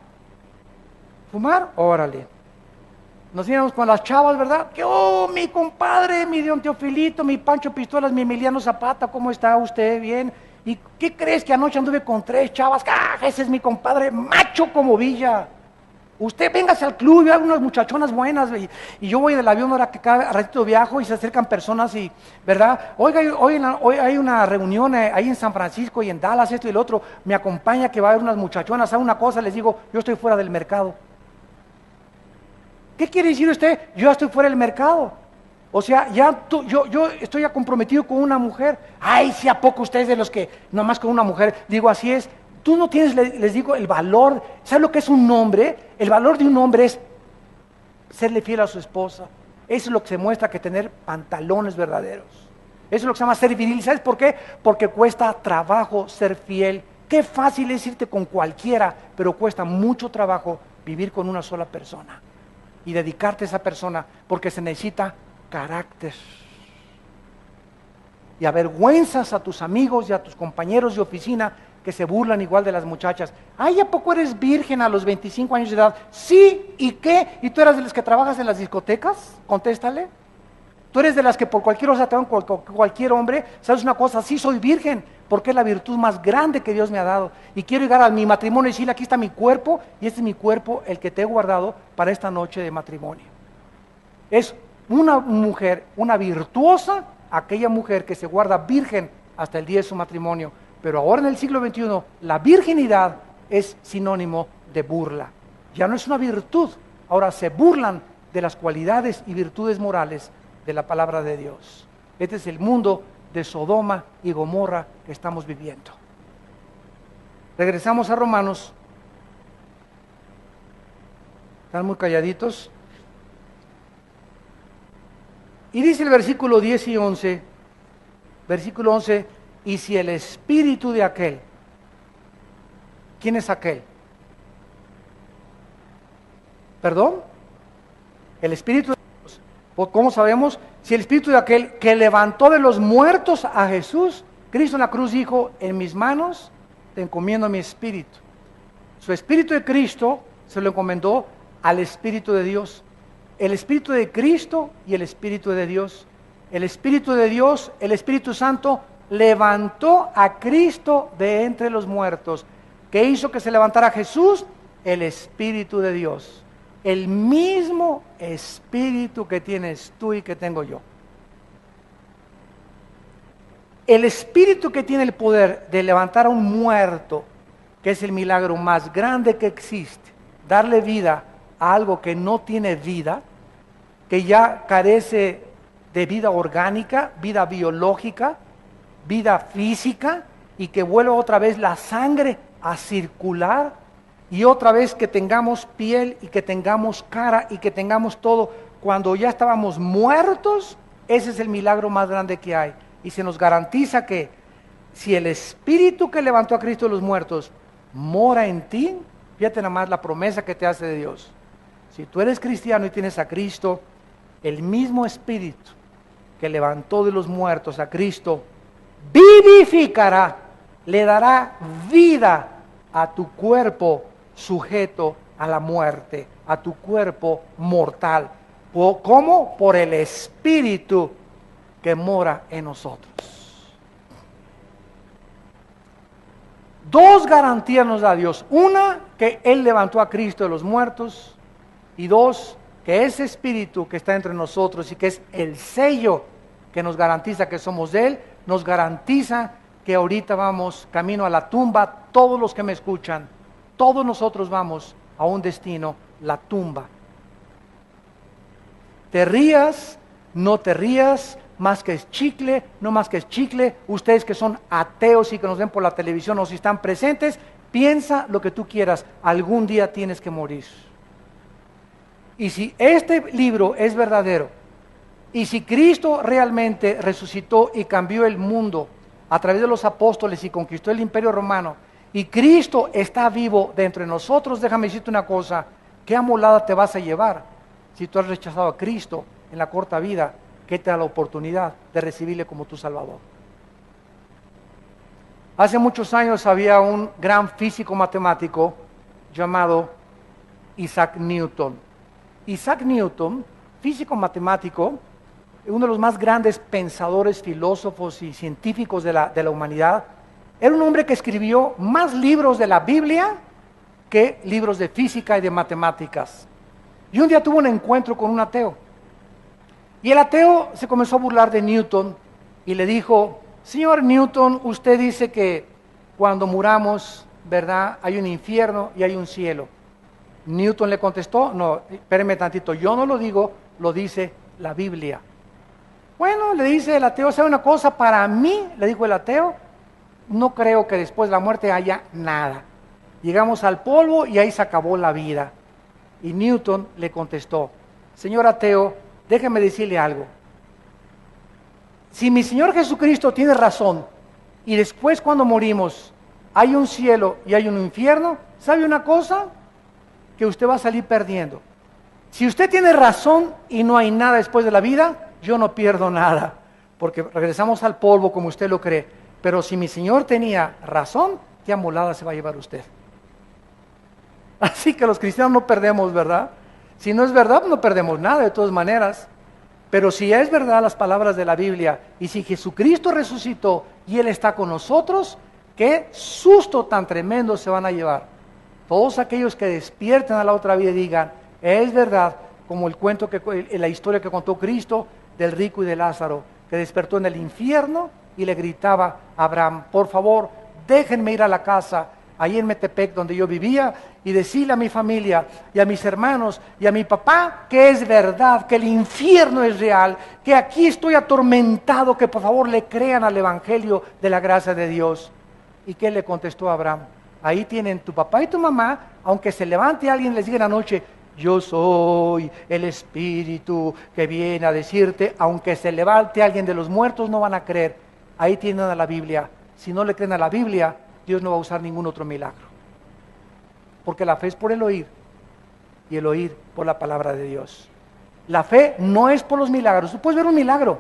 fumar, órale. Nos íbamos con las chavas, ¿verdad? Que, mi compadre, mi Don Teofilito, mi Pancho Pistolas, mi Emiliano Zapata, ¿cómo está usted? Bien. ¿Y qué crees que anoche anduve con 3 chavas? ¡Ah, ese es mi compadre, macho como Villa! Usted véngase al club y hay unas muchachonas buenas, y yo voy del avión ahora que cada ratito viajo y se acercan personas y, ¿verdad? Oiga, hoy hay una reunión ahí en San Francisco y en Dallas, esto y el otro, me acompaña que va a haber unas muchachonas, ¿sabe una cosa? Les digo, yo estoy fuera del mercado. ¿Qué quiere decir usted? Yo ya estoy fuera del mercado. O sea, yo estoy ya comprometido con una mujer. Ay, si a poco ustedes de los que nomás con una mujer, digo, así es. Tú no tienes, les digo, el valor. ¿Sabes lo que es un hombre? El valor de un hombre es serle fiel a su esposa. Eso es lo que se muestra que tener pantalones verdaderos. Eso es lo que se llama ser viril. ¿Sabes por qué? Porque cuesta trabajo ser fiel. Qué fácil es irte con cualquiera, pero cuesta mucho trabajo vivir con una sola persona y dedicarte a esa persona, porque se necesita carácter. Y avergüenzas a tus amigos y a tus compañeros de oficina que se burlan igual de las muchachas. Ay, ¿a poco eres virgen a los 25 años de edad? Sí, ¿y qué? ¿Y tú eras de las que trabajas en las discotecas? Contéstale. Tú eres de las que por cualquier cosa te dan cualquier hombre. ¿Sabes una cosa? Sí, soy virgen, porque es la virtud más grande que Dios me ha dado. Y quiero llegar a mi matrimonio y decirle, aquí está mi cuerpo, y este es mi cuerpo, el que te he guardado para esta noche de matrimonio. Es una mujer, una virtuosa, aquella mujer que se guarda virgen hasta el día de su matrimonio. Pero ahora en el siglo XXI, la virginidad es sinónimo de burla. Ya no es una virtud, ahora se burlan de las cualidades y virtudes morales de la palabra de Dios. Este es el mundo de Sodoma y Gomorra que estamos viviendo. Regresamos a Romanos. Están muy calladitos. Y dice el versículo 10 y 11, versículo 11, y si el espíritu de aquel, ¿quién es aquel? ¿Perdón? El espíritu de Dios. ¿Cómo sabemos? Si el espíritu de aquel que levantó de los muertos a Jesús, Cristo en la cruz dijo, en mis manos te encomiendo mi espíritu. Su espíritu de Cristo se lo encomendó al espíritu de Dios. El espíritu de Cristo y el espíritu de Dios. El espíritu de Dios, el Espíritu Santo, levantó a Cristo de entre los muertos. ¿Qué hizo que se levantara Jesús? El espíritu de Dios. El mismo espíritu que tienes tú y que tengo yo. El espíritu que tiene el poder de levantar a un muerto, que es el milagro más grande que existe, darle vida a algo que no tiene vida, que ya carece de vida orgánica, vida biológica, vida física, y que vuelva otra vez la sangre a circular, y otra vez que tengamos piel y que tengamos cara y que tengamos todo, cuando ya estábamos muertos. Ese es el milagro más grande que hay, y se nos garantiza que si el espíritu que levantó a Cristo de los muertos mora en ti, fíjate nada más la promesa que te hace de Dios. Si tú eres cristiano y tienes a Cristo, el mismo espíritu que levantó de los muertos a Cristo vivificará, le dará vida a tu cuerpo sujeto a la muerte, a tu cuerpo mortal. ¿Cómo? Por el espíritu que mora en nosotros. Dos garantías nos da Dios. Una, que Él levantó a Cristo de los muertos. Y dos, que ese espíritu que está entre nosotros y que es el sello que nos garantiza que somos de Él, nos garantiza que ahorita vamos camino a la tumba. Todos los que me escuchan, todos nosotros vamos a un destino, la tumba. Te rías, no te rías, más que es chicle, no más que es chicle. Ustedes que son ateos y que nos ven por la televisión o si están presentes, piensa lo que tú quieras, algún día tienes que morir. Y si este libro es verdadero, y si Cristo realmente resucitó y cambió el mundo a través de los apóstoles y conquistó el imperio romano, y Cristo está vivo dentro de nosotros, déjame decirte una cosa, ¿qué amolada te vas a llevar si tú has rechazado a Cristo en la corta vida que te da la oportunidad de recibirle como tu Salvador? Hace muchos años había un gran físico matemático llamado Isaac Newton. Isaac Newton, físico matemático, uno de los más grandes pensadores, filósofos y científicos de la humanidad, era un hombre que escribió más libros de la Biblia que libros de física y de matemáticas. Y un día tuvo un encuentro con un ateo. Y el ateo se comenzó a burlar de Newton y le dijo, señor Newton, usted dice que cuando muramos, ¿verdad? Hay un infierno y hay un cielo. Newton le contestó, no, espéreme tantito, yo no lo digo, lo dice la Biblia. Bueno, le dice el ateo, ¿sabe una cosa? Para mí, le dijo el ateo, no creo que después de la muerte haya nada. Llegamos al polvo y ahí se acabó la vida. Y Newton le contestó, señor ateo, déjeme decirle algo. Si mi Señor Jesucristo tiene razón, y después cuando morimos hay un cielo y hay un infierno, ¿sabe una cosa? Que usted va a salir perdiendo. Si usted tiene razón y no hay nada después de la vida, yo no pierdo nada, porque regresamos al polvo como usted lo cree. Pero si mi Señor tenía razón, qué amolada se va a llevar usted. Así que los cristianos no perdemos, ¿verdad? Si no es verdad, no perdemos nada de todas maneras. Pero si es verdad las palabras de la Biblia, y si Jesucristo resucitó y Él está con nosotros, qué susto tan tremendo se van a llevar. Todos aquellos que despierten a la otra vida y digan, es verdad, como el cuento, la historia que contó Cristo del rico y de Lázaro, que despertó en el infierno y le gritaba a Abraham, por favor, déjenme ir a la casa, ahí en Metepec, donde yo vivía, y decirle a mi familia y a mis hermanos y a mi papá que es verdad, que el infierno es real, que aquí estoy atormentado, que por favor le crean al Evangelio de la gracia de Dios. ¿Y qué le contestó Abraham? Ahí tienen tu papá y tu mamá, aunque se levante alguien y les diga en la noche, yo soy el Espíritu que viene a decirte, aunque se levante alguien de los muertos, no van a creer. Ahí tienen a la Biblia. Si no le creen a la Biblia, Dios no va a usar ningún otro milagro. Porque la fe es por el oír, y el oír por la palabra de Dios. La fe no es por los milagros. Tú puedes ver un milagro,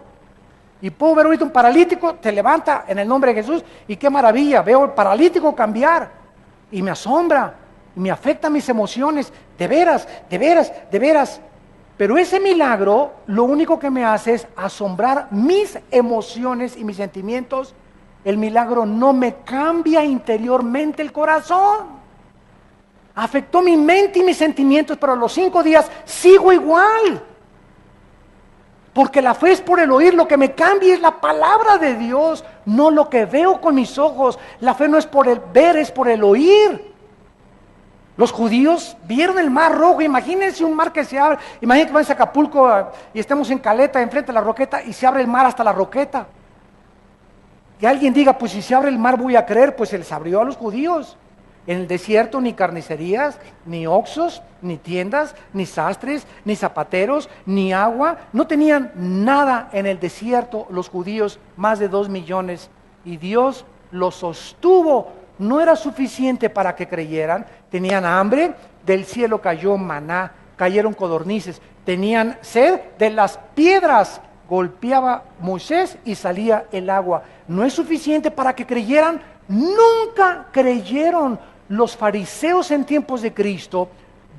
y puedo ver ahorita un paralítico, te levanta en el nombre de Jesús, y qué maravilla, veo al paralítico cambiar, y me asombra, y me afecta mis emociones, de veras, de veras, de veras. Pero ese milagro, lo único que me hace es asombrar mis emociones y mis sentimientos. El milagro no me cambia interiormente el corazón. Afectó mi mente y mis sentimientos, pero a los 5 días sigo igual. Porque la fe es por el oír, lo que me cambia es la palabra de Dios, no lo que veo con mis ojos. La fe no es por el ver, es por el oír. Los judíos vieron el mar rojo, imagínense un mar que se abre, imagínense que vamos a Acapulco y estemos en Caleta, enfrente de la Roqueta, y se abre el mar hasta la Roqueta. Y alguien diga, pues si se abre el mar voy a creer, pues se les abrió a los judíos. En el desierto ni carnicerías, ni oxos, ni tiendas, ni sastres, ni zapateros, ni agua. No tenían nada en el desierto los judíos, más de 2 millones. Y Dios los sostuvo. No era suficiente para que creyeran. Tenían hambre, del cielo cayó maná, cayeron codornices. Tenían sed, de las piedras golpeaba Moisés y salía el agua. No es suficiente para que creyeran. Nunca creyeron. Los fariseos en tiempos de Cristo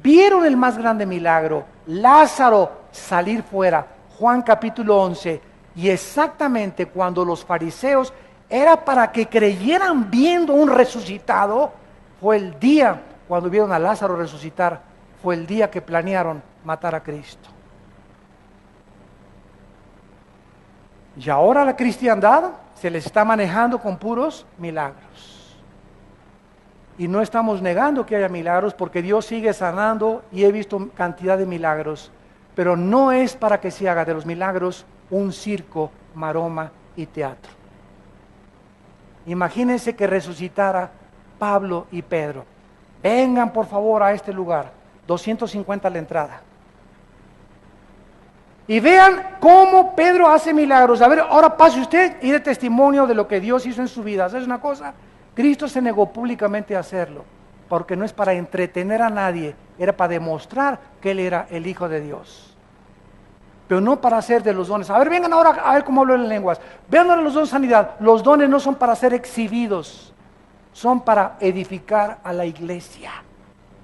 vieron el más grande milagro, Lázaro salir fuera, Juan capítulo 11, y exactamente cuando los fariseos era para que creyeran viendo un resucitado, fue el día cuando vieron a Lázaro resucitar, fue el día que planearon matar a Cristo. Y ahora la cristiandad se les está manejando con puros milagros. Y no estamos negando que haya milagros porque Dios sigue sanando y he visto cantidad de milagros. Pero no es para que se haga de los milagros un circo, maroma y teatro. Imagínense que resucitara Pablo y Pedro. Vengan por favor a este lugar, 250 a la entrada. Y vean cómo Pedro hace milagros. A ver, ahora pase usted y dé testimonio de lo que Dios hizo en su vida. ¿Sabes una cosa? Cristo se negó públicamente a hacerlo, porque no es para entretener a nadie, era para demostrar que Él era el Hijo de Dios. Pero no para hacer de los dones. A ver, vengan ahora a ver cómo hablo en lenguas. Vean ahora los dones de sanidad. Los dones no son para ser exhibidos, son para edificar a la iglesia.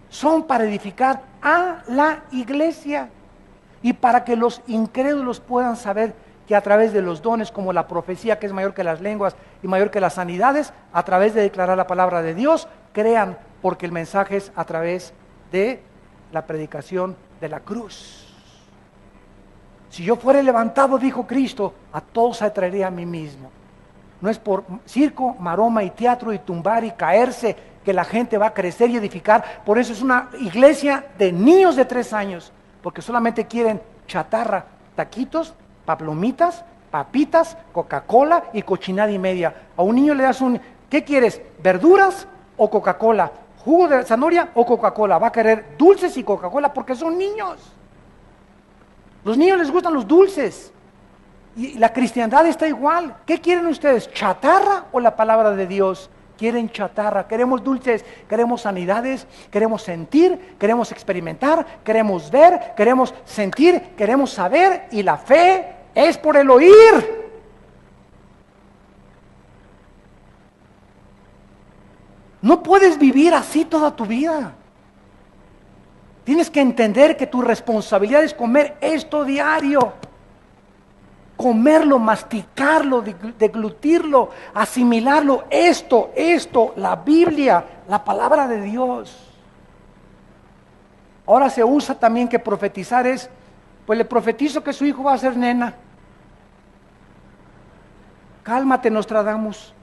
Son para edificar a la iglesia. Y para que los incrédulos puedan saber que a través de los dones como la profecía, que es mayor que las lenguas y mayor que las sanidades, a través de declarar la palabra de Dios, crean, porque el mensaje es a través de la predicación de la cruz. Si yo fuera levantado, dijo Cristo, a todos atraeré a mí mismo. No es por circo, maroma y teatro y tumbar y caerse que la gente va a crecer y edificar. Por eso es una iglesia de niños de 3 años, porque solamente quieren chatarra, taquitos, palomitas, papitas, Coca-Cola y cochinada y media. A un niño le das ¿qué quieres? ¿Verduras o Coca-Cola? ¿Jugo de zanahoria o Coca-Cola? Va a querer dulces y Coca-Cola porque son niños. Los niños les gustan los dulces. Y la cristiandad está igual. ¿Qué quieren ustedes? ¿Chatarra o la palabra de Dios? Quieren chatarra, queremos dulces, queremos sanidades, queremos sentir, queremos experimentar, queremos ver, queremos sentir, queremos saber, y la fe es por el oír. No puedes vivir así toda tu vida. Tienes que entender que tu responsabilidad es comer esto diario. Comerlo, masticarlo, deglutirlo, asimilarlo, esto, la Biblia, la palabra de Dios. Ahora se usa también que profetizar es, pues le profetizo que su hijo va a ser nena. Cálmate, Nostradamus.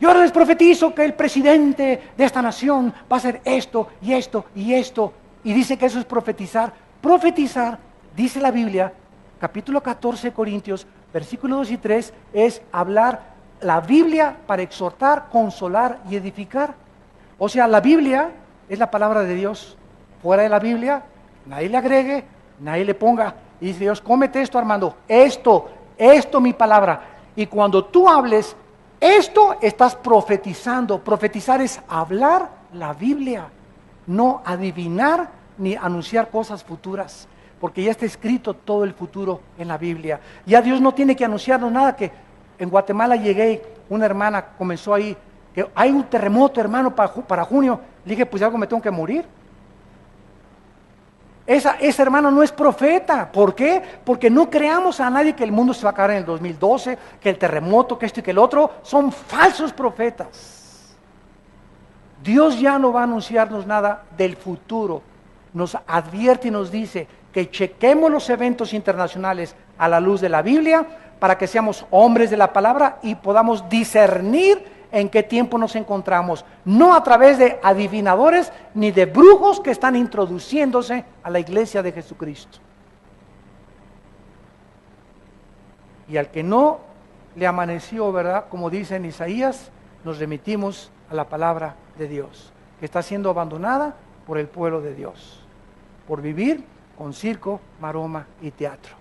Yo ahora les profetizo que el presidente de esta nación va a hacer esto y esto y esto. Y dice que eso es profetizar. Profetizar, dice la Biblia, capítulo 14 de Corintios, versículos 2 y 3, es hablar la Biblia para exhortar, consolar y edificar. O sea, la Biblia es la palabra de Dios. Fuera de la Biblia, nadie le agregue, nadie le ponga. Y dice Dios, cómete esto, Armando, esto, mi palabra. Y cuando tú hables esto, estás profetizando. Profetizar es hablar la Biblia, no adivinar ni anunciar cosas futuras, porque ya está escrito todo el futuro en la Biblia. Ya Dios no tiene que anunciarnos nada. Que en Guatemala llegué, una hermana comenzó ahí, que hay un terremoto, hermano, para junio. Le dije, pues algo me tengo que morir. Esa hermana no es profeta. ¿Por qué? Porque no creamos a nadie que el mundo se va a acabar en el 2012, que el terremoto, que esto y que el otro. Son falsos profetas. Dios ya no va a anunciarnos nada del futuro. Nos advierte y nos dice que chequemos los eventos internacionales a la luz de la Biblia para que seamos hombres de la palabra y podamos discernir en qué tiempo nos encontramos, no a través de adivinadores ni de brujos que están introduciéndose a la iglesia de Jesucristo. Y al que no le amaneció, ¿verdad? Como dice en Isaías, nos remitimos a la palabra de Dios, que está siendo abandonada por el pueblo de Dios, por vivir con circo, maroma y teatro.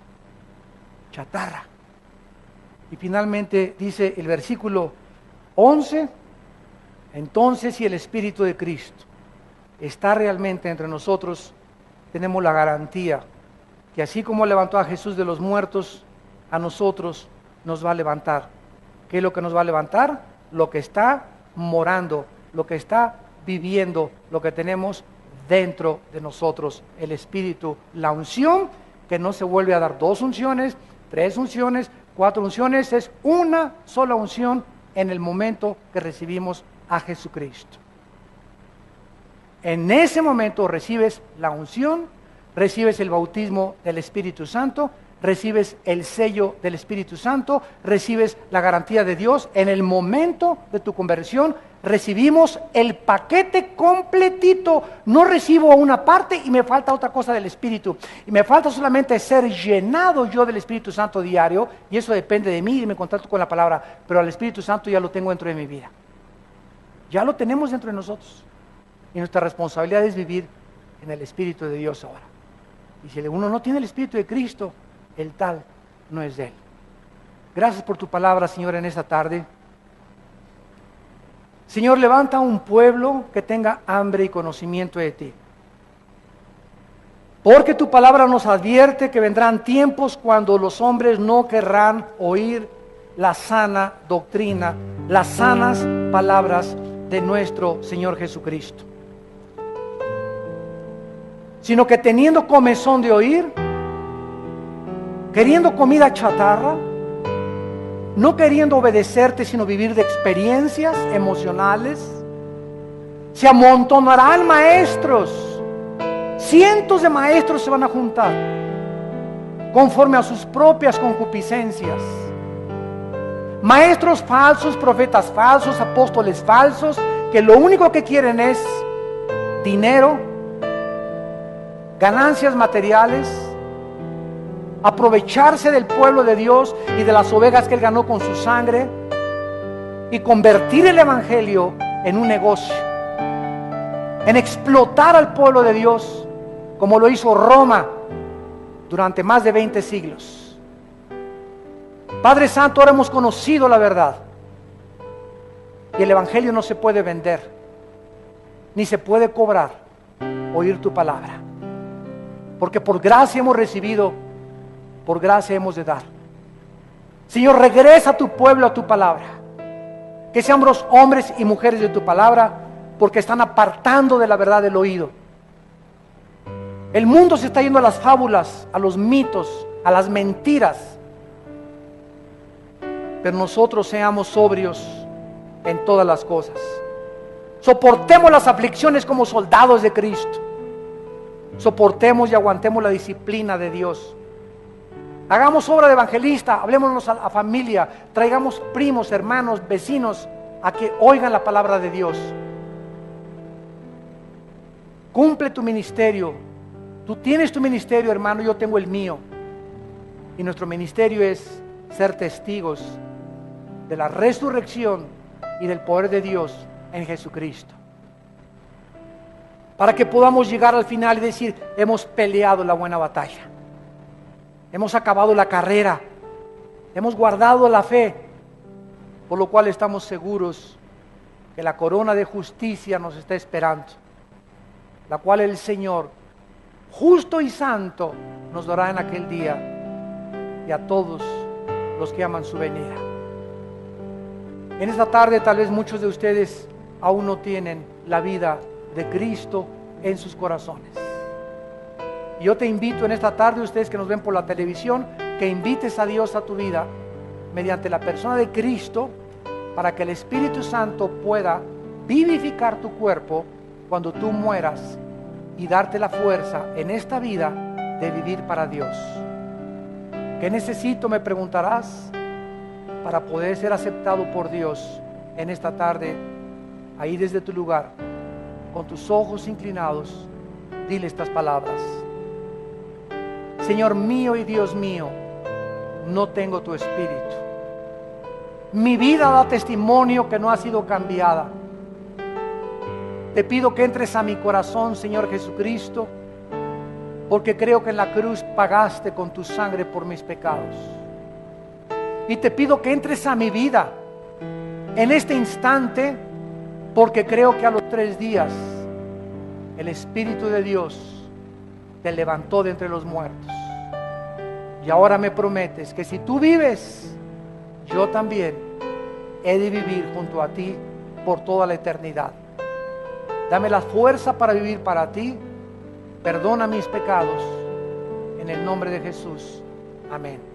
Chatarra. Y finalmente dice el versículo 11, entonces si el Espíritu de Cristo está realmente entre nosotros, tenemos la garantía que así como levantó a Jesús de los muertos, a nosotros nos va a levantar. ¿Qué es lo que nos va a levantar? Lo que está morando, lo que está viviendo, lo que tenemos dentro de nosotros, el Espíritu, la unción, que no se vuelve a dar 2 unciones, 3 unciones, 4 unciones, es una sola unción en el momento que recibimos a Jesucristo. En ese momento recibes la unción, recibes el bautismo del Espíritu Santo, recibes el sello del Espíritu Santo, recibes la garantía de Dios. En el momento de tu conversión recibimos el paquete completito. No recibo una parte y me falta otra cosa del Espíritu. Y me falta solamente ser llenado yo del Espíritu Santo diario, y eso depende de mí y me contacto con la palabra, pero al Espíritu Santo ya lo tengo dentro de mi vida. Ya lo tenemos dentro de nosotros. Y nuestra responsabilidad es vivir en el Espíritu de Dios ahora. Y si uno no tiene el Espíritu de Cristo, el tal no es de Él. Gracias por tu palabra, Señor, en esta tarde. Señor, levanta un pueblo que tenga hambre y conocimiento de Ti. Porque tu palabra nos advierte que vendrán tiempos cuando los hombres no querrán oír la sana doctrina, las sanas palabras de nuestro Señor Jesucristo, sino que teniendo comezón de oír, queriendo comida chatarra, no queriendo obedecerte, sino vivir de experiencias emocionales, se amontonarán maestros, cientos de maestros se van a juntar, conforme a sus propias concupiscencias. Maestros falsos, profetas falsos, apóstoles falsos, que lo único que quieren es dinero, ganancias materiales, aprovecharse del pueblo de Dios y de las ovejas que Él ganó con su sangre, y convertir el evangelio en un negocio, en explotar al pueblo de Dios, como lo hizo Roma durante más de 20 siglos. Padre Santo, ahora hemos conocido la verdad, y el evangelio no se puede vender, ni se puede cobrar oír tu palabra, porque por gracia hemos recibido, por gracia hemos de dar. Señor, regresa a tu pueblo a tu palabra, que seamos hombres y mujeres de tu palabra, porque están apartando de la verdad del oído. El mundo se está yendo a las fábulas, a los mitos, a las mentiras, pero nosotros seamos sobrios en todas las cosas. Soportemos las aflicciones como soldados de Cristo. Soportemos y aguantemos la disciplina de Dios. Hagamos obra de evangelista, hablémonos a la familia, traigamos primos, hermanos, vecinos, a que oigan la palabra de Dios. Cumple tu ministerio. Tú tienes tu ministerio, hermano, yo tengo el mío. Y nuestro ministerio es ser testigos de la resurrección y del poder de Dios en Jesucristo. Para que podamos llegar al final y decir, hemos peleado la buena batalla. Hemos acabado la carrera. Hemos guardado la fe. Por lo cual estamos seguros que la corona de justicia nos está esperando, la cual el Señor, justo y santo, nos dará en aquel día y a todos los que aman su venida. En esta tarde tal vez muchos de ustedes aún no tienen la vida de Cristo en sus corazones. Y yo te invito en esta tarde, ustedes que nos ven por la televisión, que invites a Dios a tu vida mediante la persona de Cristo, para que el Espíritu Santo pueda vivificar tu cuerpo cuando tú mueras y darte la fuerza en esta vida de vivir para Dios. ¿Qué necesito?, me preguntarás, para poder ser aceptado por Dios en esta tarde. Ahí desde tu lugar, con tus ojos inclinados, dile estas palabras: Señor mío y Dios mío, no tengo tu Espíritu. Mi vida da testimonio que no ha sido cambiada. Te pido que entres a mi corazón, Señor Jesucristo, porque creo que en la cruz pagaste con tu sangre por mis pecados. Y te pido que entres a mi vida en este instante, porque creo que a los 3 días el Espíritu de Dios te levantó de entre los muertos. Y ahora me prometes que si tú vives, yo también he de vivir junto a ti por toda la eternidad. Dame la fuerza para vivir para ti. Perdona mis pecados. En el nombre de Jesús. Amén.